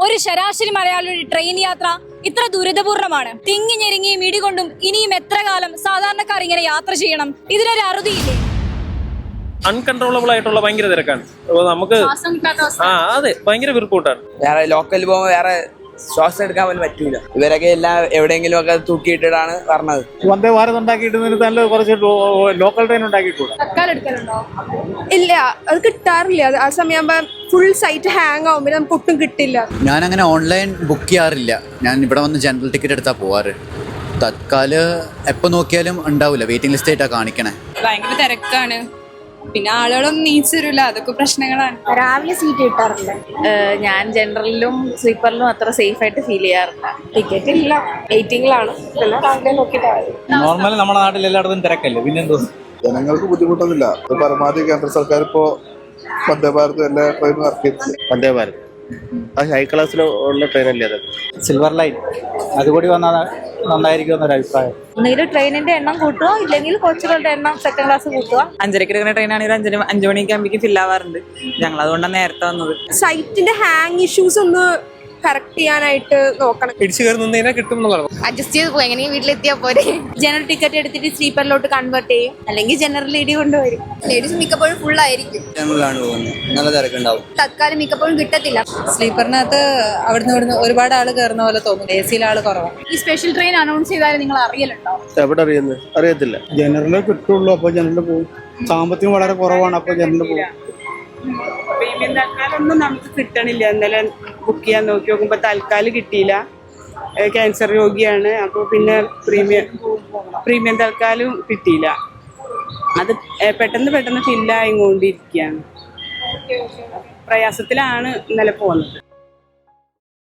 ഒരു ശരാശരി മലയാളിയുടെ ട്രെയിൻ യാത്ര ഇത്ര ദുരിതപൂർണമാണ്. തിങ്ങി ഞെരുങ്ങി മിടികൊണ്ടും ഇനിയും എത്ര കാലം സാധാരണക്കാർ ഇങ്ങനെ യാത്ര ചെയ്യണം? ഇതിനൊരു അറുതിയില്ലേ? അൺകൺട്രോളബിൾ ആയിട്ടുള്ള ഭയങ്കര തിരക്കാണ്. നമുക്ക് അതെ, ഭയങ്കര വിർക്കൂട്ടാണ്. വേറെ ലോക്കൽ പോകുമ്പോൾ വേറെ ശ്വാസം എടുക്കാൻ പോലും പറ്റൂല. ഇവരൊക്കെ എല്ലാം എവിടെയെങ്കിലും ഒക്കെ തൂക്കിയിട്ടിട്ടാണ് പറഞ്ഞത്. വന്ദേ ഭാരത് ഉണ്ടാക്കിയിട്ട് നല്ല കുറച്ച് ലോക്കൽ ട്രെയിൻ ഉണ്ടാക്കിയിട്ടുണ്ട്. ഇല്ല, അത് കിട്ടാറില്ല. ആ സമയമാകുമ്പോ ഫുൾ സൈറ്റ് ഹാങ് ആവുമ്പോൾ നമുക്ക് ഒട്ടും കിട്ടില്ല. ഞാൻ അങ്ങനെ ഓൺലൈൻ ബുക്ക് ചെയ്യാറില്ല. ഞാൻ ഇവിടെ വന്ന് ജനറൽ ടിക്കറ്റ് എടുത്താൽ പോവാറ്. തത്കാല് എപ്പോൾ നോക്കിയാലും ഉണ്ടാവില്ല, വെയിറ്റിംഗ് ലിസ്റ്റ് ആയിട്ടാണ് കാണിക്കണേ. ഭയങ്കര തിരക്കാണ്, പിന്നെ ആളുകളൊന്നും നീച്ചു തരില്ല, അതൊക്കെ പ്രശ്നങ്ങളാണ്. രാവിലെ സീറ്റ് കിട്ടാറില്ല. ഞാൻ ജനറലിലും സ്ലീപ്പറിലും അത്ര സേഫ് ആയിട്ട് ഫീൽ ചെയ്യാറില്ല. ടിക്കറ്റ് ഇല്ല, വെയിറ്റിംഗിലാണ്. രാവിലെ നോക്കിയിട്ടാണ്. നോർമലി നമ്മുടെ നാട്ടിൽ എല്ലായിടത്തും തിരക്കല്ലേ, പിന്നെന്തോ. ജനങ്ങൾക്ക് ബുദ്ധിമുട്ടൊന്നുമില്ല. പരമാവധി കേന്ദ്ര സർക്കാർ ഇപ്പോ വന്ദേ ഭാരത് എല്ലാ ട്രെയിനും ഇറക്കിയിട്ടുണ്ട്. വന്ദേ ഭാരത് അത് ഹൈ ക്ലാസ്സിൽ ഉള്ള ട്രെയിനല്ലേ? അതൊക്കെ സിൽവർ ലൈൻ അതുകൂടി വന്നാൽ നന്നായിരിക്കും എന്നൊരു അഭിപ്രായം. ഒന്നുകിൽ ട്രെയിനിന്റെ എണ്ണം കൂട്ടുക, ഇല്ലെങ്കിൽ കോച്ചുകളുടെ എണ്ണം സെക്കൻഡ് ക്ലാസ് കൂട്ടുക. 5:30 എടുക്കുന്ന ട്രെയിൻ ആണെങ്കിൽ 5 മണിക്ക് ആകുമ്പോൾ ഫില്ലാവാറുണ്ട്. ഞങ്ങൾ അതുകൊണ്ടാണ് നേരത്തെ വന്നത്. സൈറ്റിന്റെ ഹാങ് ഇഷ്യൂസ് ഒന്ന് കറക്റ്റ് ചെയ്യാനായിട്ട് നോക്കണം. ഇടിച്ചു കയറുന്നതിനെ കിട്ടും എന്നുള്ളത് അഡ്ജസ്റ്റ് ചെയ്ത് പോകും. എങ്ങനെയും വീട്ടിലെത്തിയാൽ പോരെ. ജനറൽ ടിക്കറ്റ് എടുത്തിട്ട് സ്ലീപ്പറിലോട്ട് കൺവേർട്ട് ചെയ്യും, അല്ലെങ്കിൽ ജനറൽ ഇടി കൊണ്ടുവരും. ലേഡീസ് മിക്കപ്പോഴും ഫുൾ ആയിരിക്കും. ജനറലാണ് പോകുന്നത്, നല്ല തിരക്കുണ്ടാവും. തത്കാലം മിക്കപ്പോഴും കിട്ടത്തില്ല. സ്ലീപ്പറിനകത്ത് അവിടുന്ന് ഇവിടുന്ന് ഒരുപാട് ആള് കയറുന്ന പോലെ തോന്നും. AC ആള് കുറവാണ്. ഈ സ്പെഷ്യൽ ട്രെയിൻ അനൗൺസ് ചെയ്താൽ നിങ്ങൾ അറിയലുണ്ടോ? എവിടെ അറിയുന്നത്? അറിയത്തില്ല. ജനറലേ കിട്ടുള്ളൂ, അപ്പോൾ ജനറൽ പോകും. സാമ്പത്തികം വളരെ കുറവാണ്, അപ്പോൾ ജനറൽ പോകും. പ്രീമിയം തൽക്കാലൊന്നും നമുക്ക് കിട്ടണില്ല. ഇന്നലെ ബുക്ക് ചെയ്യാൻ നോക്കി നോക്കുമ്പോൾ തൽക്കാലം കിട്ടിയില്ല. ക്യാൻസർ രോഗിയാണ്, അപ്പോൾ പിന്നെ പ്രീമിയം തൽക്കാലം കിട്ടിയില്ല. അത് പെട്ടെന്ന് ഫില്ലായിക്കൊണ്ടിരിക്കുകയാണ്. പ്രയാസത്തിലാണ് ഇന്നലെ പോകുന്നത്.